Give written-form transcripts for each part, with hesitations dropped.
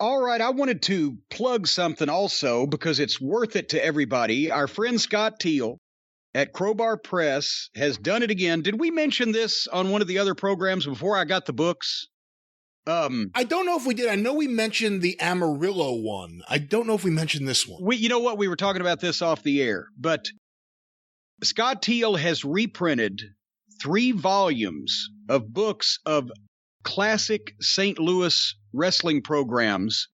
All right, I wanted to plug something also because it's worth it to everybody. Our friend Scott Teal at Crowbar Press has done it again. Did we mention this on one of the other programs before I got the books? I don't know if we did. I know we mentioned the Amarillo one. I don't know if we mentioned this one. You know what? We were talking about this off the air, but Scott Teal has reprinted 3 volumes of books of classic St. Louis wrestling programs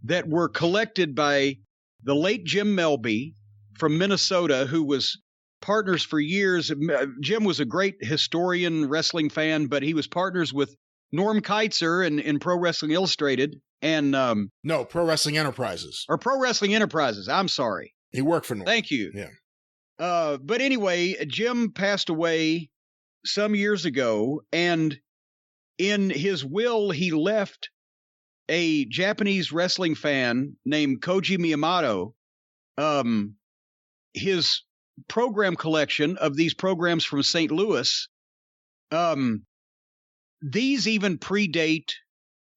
that were collected by the late Jim Melby from Minnesota, who was partners for years. Jim was a great historian, wrestling fan, but he was partners with Norm Keitzer in Pro Wrestling Illustrated and no, Pro Wrestling Enterprises. Or Pro Wrestling Enterprises. I'm sorry. He worked for Norm. Thank you. Yeah. But anyway, Jim passed away some years ago, and in his will, he left a Japanese wrestling fan named Koji Miyamoto his program collection of these programs from St. Louis. These even predate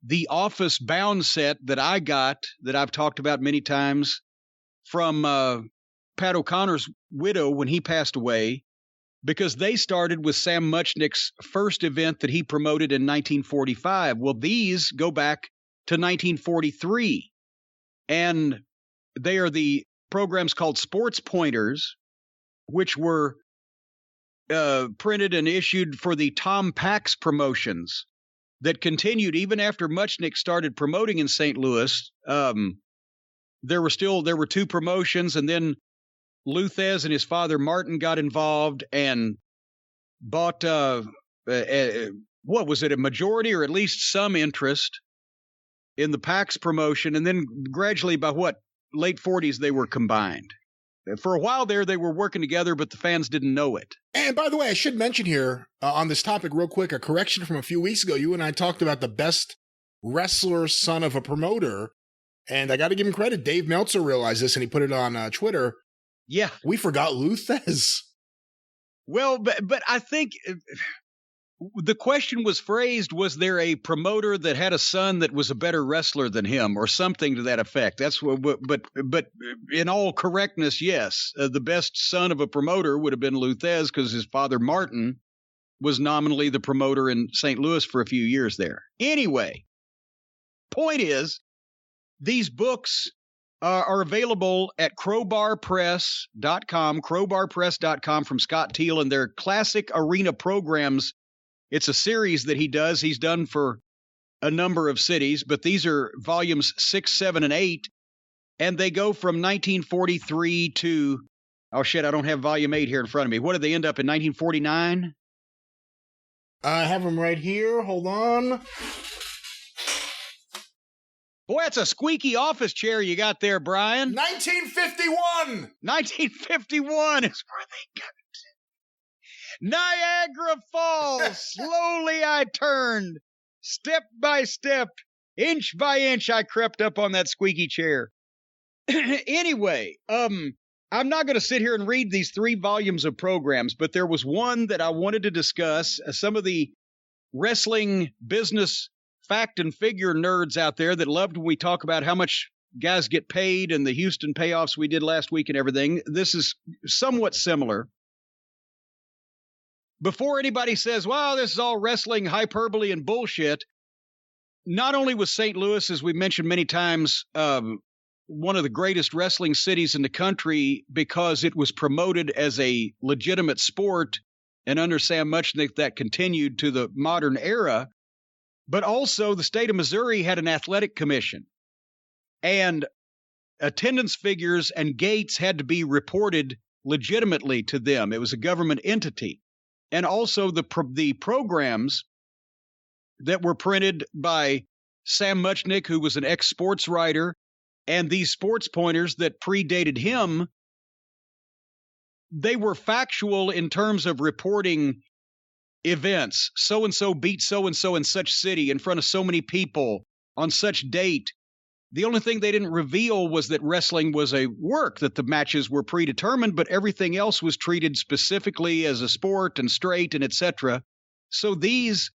the Office bound set that I got, that I've talked about many times, from Pat O'Connor's widow when he passed away, because they started with Sam Muchnick's first event that he promoted in 1945. Well, these go back to 1943, and they are the programs called Sports Pointers, which were printed and issued for the Tom Pax promotions that continued even after Muchnick started promoting in St. Louis. There were 2 promotions, and then Luthez and his father Martin got involved and bought what was it, a majority or at least some interest in the Pax promotion, and then gradually by late 40s they were combined. For a while there, they were working together, but the fans didn't know it. And by the way, I should mention here on this topic real quick, a correction from a few weeks ago. You and I talked about the best wrestler son of a promoter, and I got to give him credit. Dave Meltzer realized this, and he put it on Twitter. Yeah. We forgot Luthez. Well, but I think the question was phrased, was there a promoter that had a son that was a better wrestler than him, or something to that effect? That's what, but in all correctness, yes, the best son of a promoter would have been Luthez, because his father Martin was nominally the promoter in St. Louis for a few years there. Anyway, point is, these books are available at crowbarpress.com from Scott Teal, and their classic arena programs. It's a series that he does. He's done for a number of cities, but these are volumes 6, 7, and 8, and they go from 1943 to, oh shit, I don't have volume 8 here in front of me. What did they end up in, 1949? I have them right here. Hold on. Boy, that's a squeaky office chair you got there, Brian. 1951! 1951 is where they got it. Niagara Falls, slowly I turned, step by step, inch by inch, I crept up on that squeaky chair. Anyway, I'm not going to sit here and read these 3 volumes of programs, but there was one that I wanted to discuss. Some of the wrestling business fact and figure nerds out there that loved when we talk about how much guys get paid and the Houston payoffs we did last week and everything. This is somewhat similar. Before anybody says, wow, this is all wrestling hyperbole and bullshit, not only was St. Louis, as we mentioned many times, one of the greatest wrestling cities in the country because it was promoted as a legitimate sport, and under Sam Muchnick that continued to the modern era, but also the state of Missouri had an athletic commission, and attendance figures and gates had to be reported legitimately to them. It was a government entity. And also the programs that were printed by Sam Muchnick, who was an ex-sports writer, and these sports pointers that predated him, they were factual in terms of reporting events. So-and-so beat so-and-so in such city in front of so many people on such date. The only thing they didn't reveal was that wrestling was a work, that the matches were predetermined, but everything else was treated specifically as a sport and straight and etc. So these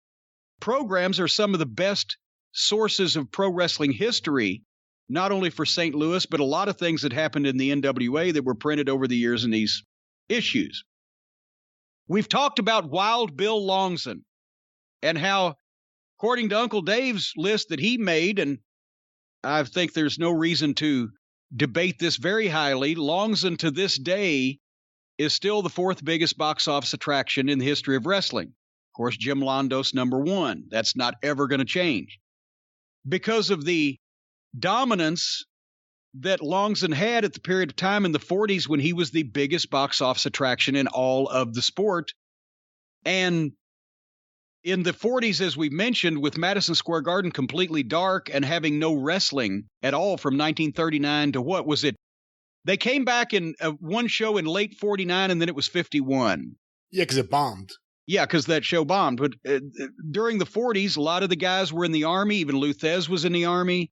programs are some of the best sources of pro wrestling history, not only for St. Louis, but a lot of things that happened in the NWA that were printed over the years in these issues. We've talked about Wild Bill Longson and how, according to Uncle Dave's list that he made, and I think there's no reason to debate this very highly, Longson to this day is still the fourth biggest box office attraction in the history of wrestling. Of course, Jim Londos, number one. That's not ever going to change. Because of the dominance that Longson had at the period of time in the 40s when he was the biggest box office attraction in all of the sport. And in the 40s, as we mentioned, with Madison Square Garden completely dark and having no wrestling at all from 1939 to what was it? They came back in one show in late 49 and then it was 51. Yeah, because it bombed. Yeah, because that show bombed. But during the 40s, a lot of the guys were in the Army. Even Luthez was in the Army.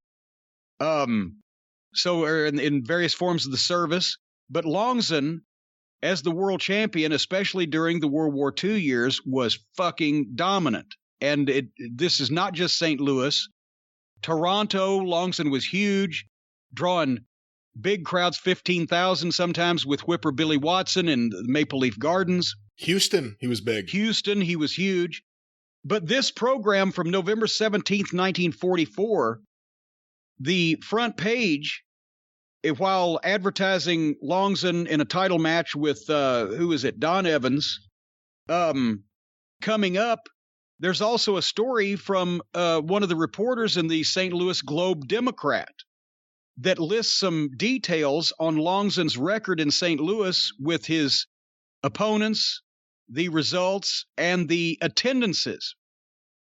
So in various forms of the service. But Longson, as the world champion, especially during the World War II years, was fucking dominant. And this is not just St. Louis. Toronto, Longson was huge, drawing big crowds, 15,000 sometimes, with Whipper Billy Watson in the Maple Leaf Gardens. Houston, he was big. Houston, he was huge. But this program from November 17th, 1944, the front page, while advertising Longson in a title match with, Don Evans, coming up, there's also a story from one of the reporters in the St. Louis Globe-Democrat that lists some details on Longson's record in St. Louis with his opponents, the results, and the attendances.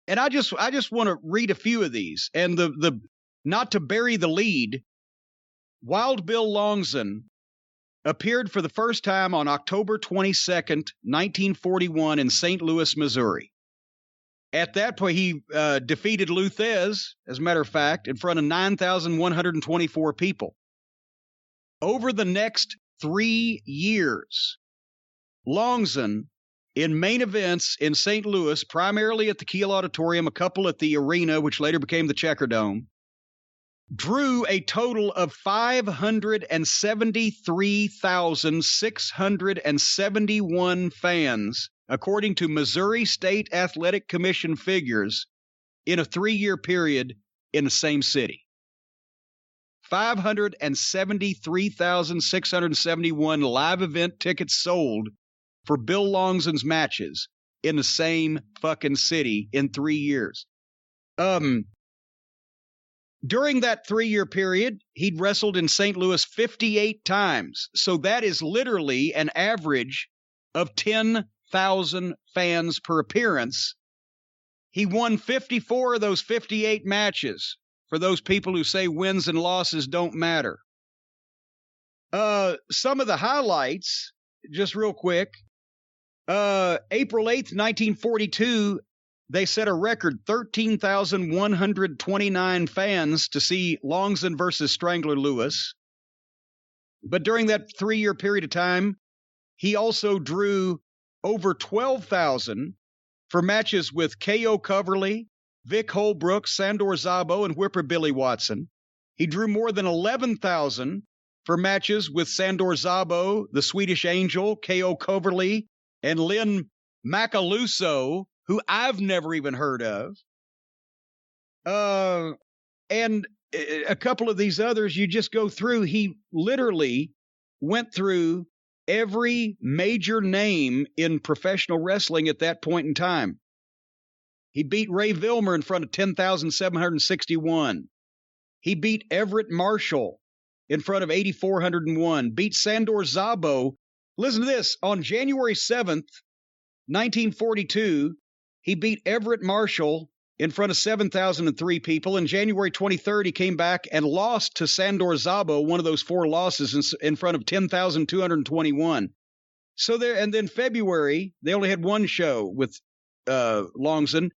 And I just want to read a few of these. And the not to bury the lead, Wild Bill Longson appeared for the first time on October 22nd, 1941 in St. Louis, Missouri. At that point, he defeated Luthez, as a matter of fact, in front of 9,124 people. Over the next 3 years, Longson, in main events in St. Louis, primarily at the Kiel Auditorium, a couple at the Arena, which later became the Checker Dome, drew a total of 573,671 fans, according to Missouri State Athletic Commission figures, in a 3-year period in the same city. 573,671 live event tickets sold for Bill Longson's matches in the same fucking city in 3 years. During that 3-year period, he'd wrestled in St. Louis 58 times. So that is literally an average of 10,000 fans per appearance. He won 54 of those 58 matches, for those people who say wins and losses don't matter. Some of the highlights, just real quick. April 8th, 1942, they set a record 13,129 fans to see Longson versus Strangler Lewis. But during that 3-year period of time, he also drew over 12,000 for matches with K.O. Coverly, Vic Holbrook, Sandor Szabo, and Whipper Billy Watson. He drew more than 11,000 for matches with Sandor Szabo, the Swedish Angel, K.O. Coverly, and Lynn Macaluso, who I've never even heard of. And a couple of these others, you just go through. He literally went through every major name in professional wrestling at that point in time. He beat Ray Vilmer in front of 10,761. He beat Everett Marshall in front of 8,401. Beat Sandor Szabo. Listen to this. On January 7th, 1942, he beat Everett Marshall in front of 7,003 people. And January 23rd, he came back and lost to Sandor Szabo, one of those 4 losses, in front of 10,221. So there, and then February, they only had one show with Longson.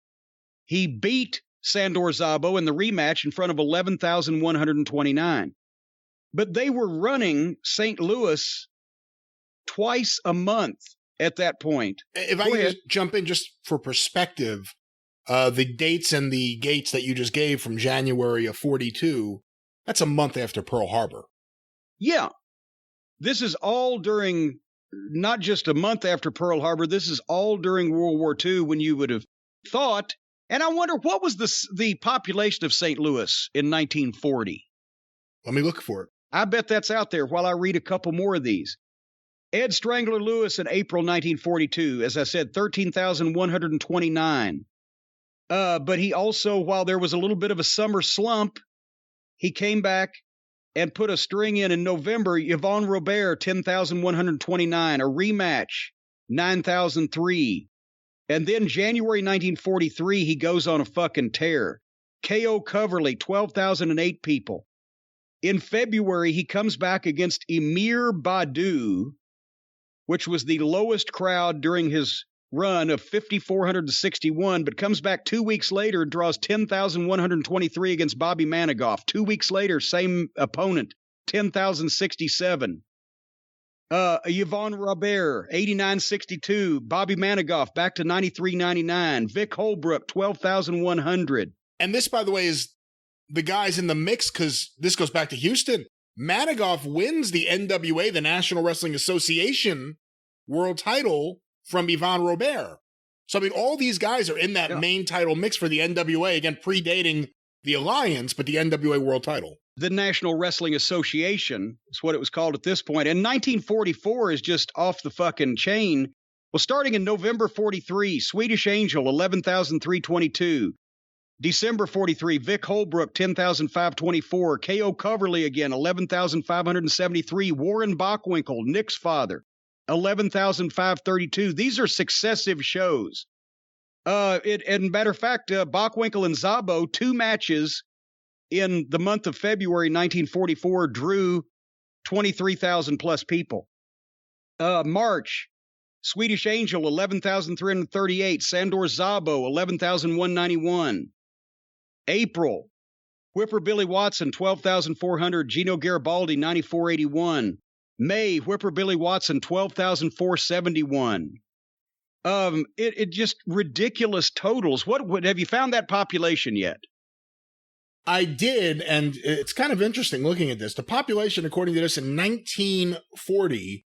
He beat Sandor Szabo in the rematch in front of 11,129. But they were running St. Louis twice a month at that point. If I could just jump in just for perspective, The dates and the gates that you just gave from January of 42, that's a month after Pearl Harbor. Yeah. This is all during, not just a month after Pearl Harbor, this is all during World War II when you would have thought, and I wonder, what was the population of St. Louis in 1940? Let me look for it. I bet that's out there while I read a couple more of these. Ed Strangler Lewis in April 1942, as I said, 13,129. But he also, while there was a little bit of a summer slump, he came back and put a string in November. Yvonne Robert, 10,129. A rematch, 9,003. And then January 1943, he goes on a fucking tear. K.O. Coverley, 12,008 people. In February, he comes back against Emir Badu, which was the lowest crowd during his run of 5,461, but comes back 2 weeks later and draws 10,123 against Bobby Manigoff. 2 weeks later, same opponent, 10,067. Yvonne Robert, 89.62. Bobby Manigoff back to 93.99. Vic Holbrook, 12,100. And this, by the way, is the guys in the mix, because this goes back to Houston. Manigoff wins the NWA, the National Wrestling Association, world title from Yvonne Robert. So, I mean, all these guys are in that main title mix for the NWA, again, predating the Alliance, but the NWA world title. The National Wrestling Association is what it was called at this point. And 1944 is just off the fucking chain. Well, starting in November 43, Swedish Angel, 11,322. December 43, Vic Holbrook, 10,524. K.O. Coverley again, 11,573. Warren Bockwinkel, Nick's father, 11,532. These are successive shows. And matter of fact, Bockwinkel and Szabo, 2 matches in the month of February 1944, drew 23,000 plus people. March, Swedish Angel, 11,338. Sandor Szabo, 11,191. April, Whipper Billy Watson, 12,400. Gino Garibaldi, 9,481. May, Whipper Billy Watson, 12,471. It just ridiculous totals. What have you found that population yet? I did, and it's kind of interesting looking at this. The population, according to this, in 1940,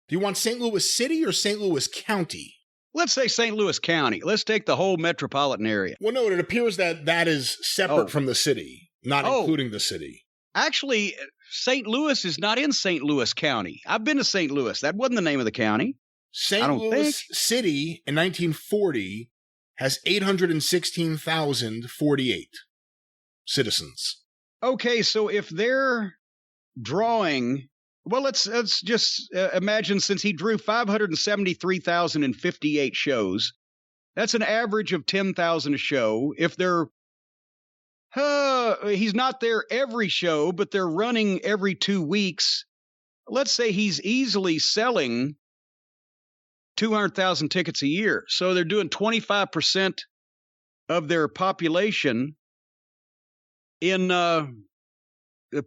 do you want St. Louis City or St. Louis County? Let's say St. Louis County. Let's take the whole metropolitan area. Well, no, it appears that that is separate from the city, not including the city. Actually, St. Louis is not in St. Louis County. I've been to St. Louis. That wasn't the name of the county. St. Louis City in 1940 has 816,048 citizens. Okay, so if they're drawing, well, let's just imagine, since he drew 573,058 shows, that's an average of 10,000 a show. If they're he's not there every show, but they're running every 2 weeks. Let's say he's easily selling 200,000 tickets a year. So they're doing 25% of their population in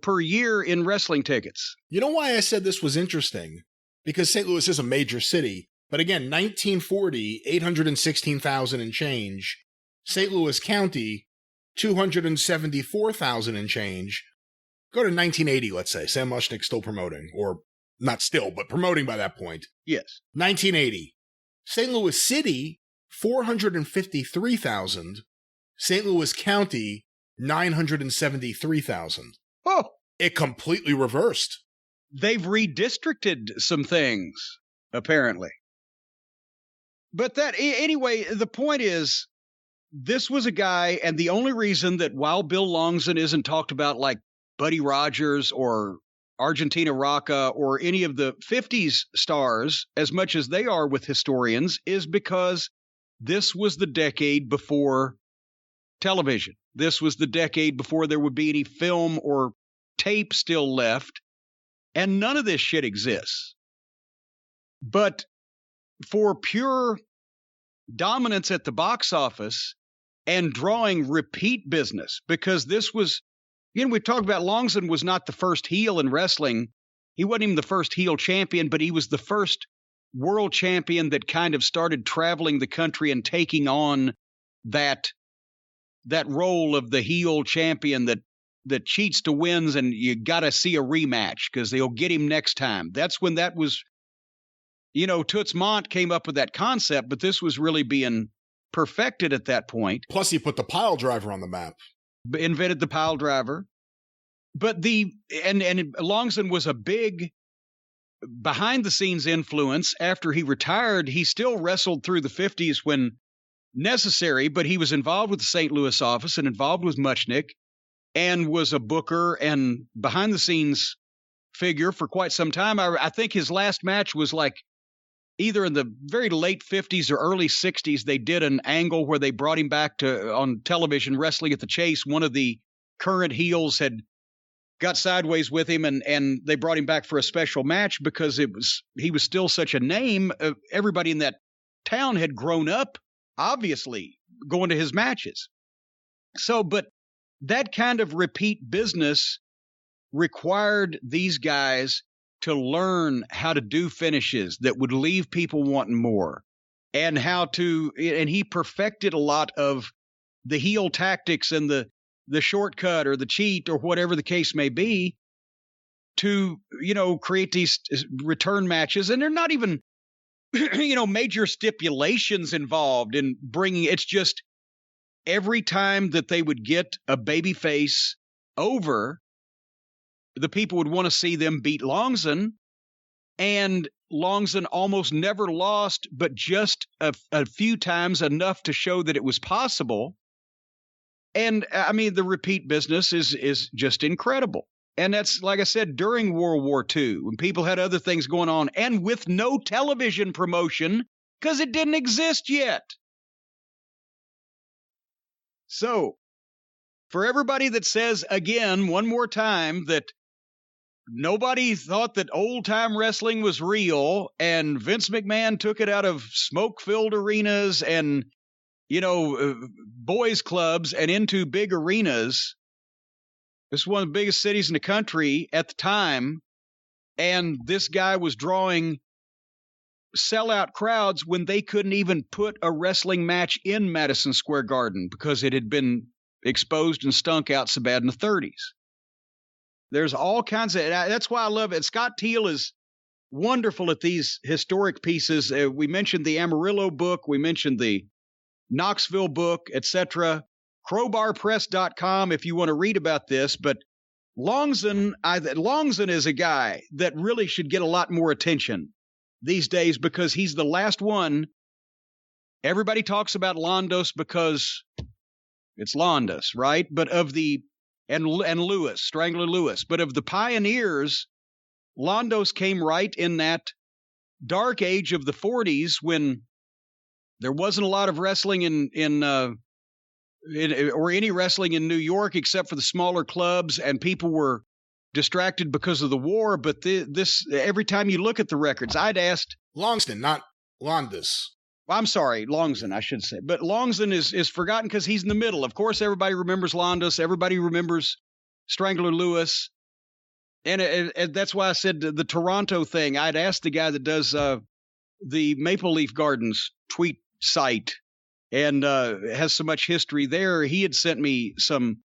per year in wrestling tickets. You know why I said this was interesting? Because St. Louis is a major city. But again, 1940, 816,000 and change. St. Louis County, 274,000 and change. Go to 1980, let's say. Sam Mushnick's still promoting. Or not still, but promoting by that point. Yes. 1980. St. Louis City, 453,000. St. Louis County, 973,000. Oh, it completely reversed. They've redistricted some things, apparently. But anyway, the point is, this was a guy, and the only reason that Wild Bill Longson isn't talked about like Buddy Rogers or Argentina Rocca or any of the 50s stars as much as they are with historians is because this was the decade before television. This was the decade before there would be any film or tape still left, and none of this shit exists. But for pure dominance at the box office and drawing repeat business, because this was, we talked about Longson was not the first heel in wrestling. He wasn't even the first heel champion, but he was the first world champion that kind of started traveling the country and taking on that role of the heel champion that cheats to wins, and you got to see a rematch because they'll get him next time. That's when that was, Toots Mondt came up with that concept, but this was really being perfected at that point. Plus, he put the pile driver on the map. Invented the pile driver. But and Longson was a big behind-the-scenes influence. After he retired, he still wrestled through the 50s when necessary, but he was involved with the St. Louis office and involved with Muchnick and was a booker and behind-the-scenes figure for quite some time. I think his last match was like either in the very late 50s or early 60s. They did an angle where they brought him back on television, Wrestling at the Chase. One of the current heels had got sideways with him, and they brought him back for a special match because he was still such a name. Everybody in that town had grown up, obviously, going to his matches. So, but that kind of repeat business required these guys to learn how to do finishes that would leave people wanting more, and he perfected a lot of the heel tactics and the shortcut or the cheat or whatever the case may be to, create these return matches. And they're not even, major stipulations involved in bringing, it's just every time that they would get a baby face over, the people would want to see them beat Longson, and Longson almost never lost, but just a few times enough to show that it was possible. And I mean, the repeat business is just incredible. And that's, like I said, during World War II, when people had other things going on and with no television promotion because it didn't exist yet. So, for everybody that says, again, one more time, that nobody thought that old-time wrestling was real and Vince McMahon took it out of smoke-filled arenas and boys clubs and into big arenas. This is one of the biggest cities in the country at the time. And this guy was drawing sellout crowds when they couldn't even put a wrestling match in Madison Square Garden because it had been exposed and stunk out so bad in the 30s. There's all kinds of, that's why I love it. Scott Teal is wonderful at these historic pieces. We mentioned the Amarillo book. We mentioned the Knoxville book, etc. Crowbarpress.com if you want to read about this. But Longson is a guy that really should get a lot more attention these days because he's the last one. Everybody talks about Londos because it's Londos, right? But and Lewis, Strangler Lewis. But of the pioneers, Londos came right in that dark age of the 40s when there wasn't a lot of wrestling or any wrestling in New York except for the smaller clubs, and people were distracted because of the war. But this every time you look at the records, I'd asked Longston, not Londos. I'm sorry, Longson, I should say. But Longson is forgotten because he's in the middle. Of course, everybody remembers Londos. Everybody remembers Strangler Lewis. And that's why I said the Toronto thing. I'd asked the guy that does the Maple Leaf Gardens tweet site and has so much history there. He had sent me some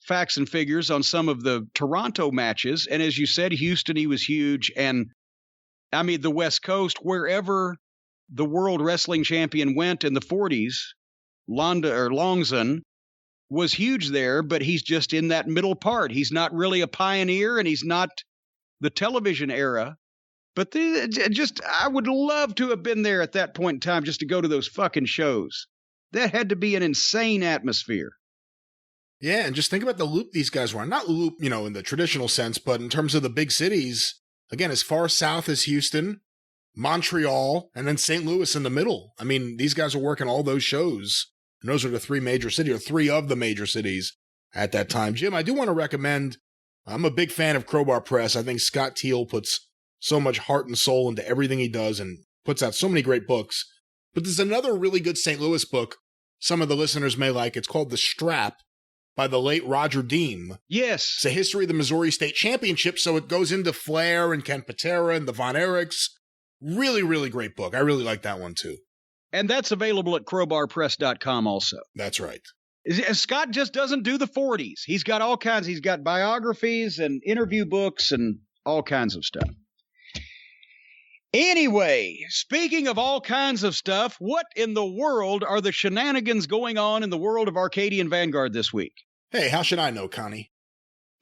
facts and figures on some of the Toronto matches. And as you said, Houston, he was huge. And I mean, the West Coast, wherever the world wrestling champion went in the 40s, Longson was huge there, but he's just in that middle part. He's not really a pioneer, and he's not the television era. But I would love to have been there at that point in time just to go to those fucking shows. That had to be an insane atmosphere. Yeah, and just think about the loop these guys were on. Not loop, in the traditional sense, but in terms of the big cities, again, as far south as Houston, Montreal, and then St. Louis in the middle. I mean, these guys are working all those shows. And those are the three of the major cities at that time. Jim, I do want to recommend, I'm a big fan of Crowbar Press. I think Scott Teal puts so much heart and soul into everything he does and puts out so many great books. But there's another really good St. Louis book some of the listeners may like. It's called The Strap by the late Roger Deem. Yes. It's a history of the Missouri State Championship, so it goes into Flair and Ken Patera and the Von Erichs. Really, really great book. I really like that one too. And that's available at crowbarpress.com also. That's right. Scott just doesn't do the 40s. He's got all kinds. He's got biographies and interview books and all kinds of stuff. Anyway, speaking of all kinds of stuff, what in the world are the shenanigans going on in the world of Arcadian Vanguard this week? Hey, how should I know, Connie?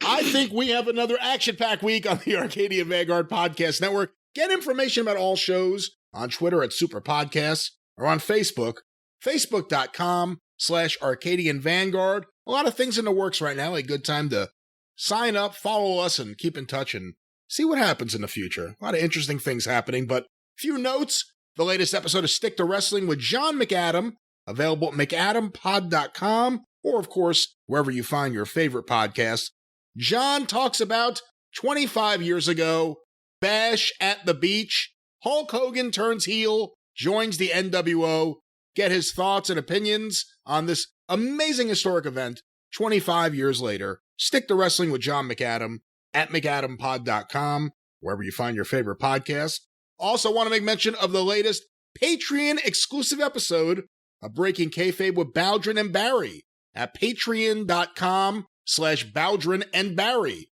I think we have another action-packed week on the Arcadian Vanguard Podcast Network. Get information about all shows on Twitter at Superpodcast or on Facebook, facebook.com/Arcadian Vanguard. A lot of things in the works right now. A good time to sign up, follow us, and keep in touch and see what happens in the future. A lot of interesting things happening, but few notes. The latest episode of Stick to Wrestling with John McAdam, available at McAdamPod.com, or, of course, wherever you find your favorite podcast. John talks about 25 years ago, Bash at the Beach. Hulk Hogan turns heel, joins the NWO. Get his thoughts and opinions on this amazing historic event 25 years later. Stick to Wrestling with John McAdam at McAdamPod.com, wherever you find your favorite podcast. Also want to make mention of the latest Patreon exclusive episode of Breaking Kayfabe with Baldwin and Barry at patreon.com/Baldwin and Barry.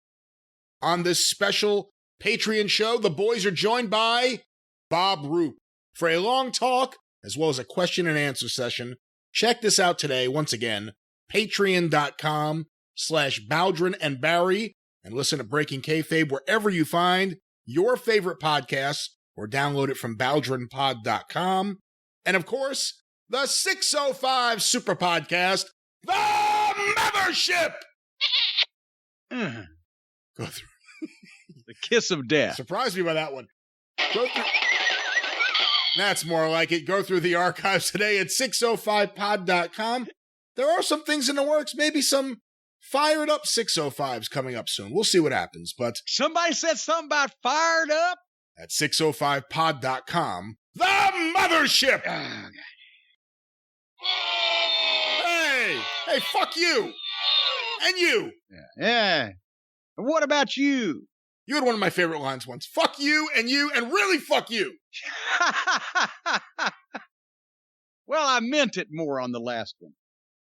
On this special Patreon show, the boys are joined by Bob Roop for a long talk as well as a question and answer session. Check this out today. Once again, patreon.com/Baldwin and Barry, and listen to Breaking Kayfabe wherever you find your favorite podcasts, or download it from BaldwinPod.com. And of course, the 605 Superpodcast, The Mothership! Mm. Go through. The kiss of death. Surprised me by that one. Go through. That's more like it. Go through the archives today at 605pod.com. There are some things in the works, maybe some fired up 605s coming up soon. We'll see what happens, but somebody said something about fired up at 605pod.com. The Mothership. Oh, Hey, fuck you. And you. Yeah. What about you? You had one of my favorite lines once. Fuck you, and really fuck you. Well, I meant it more on the last one.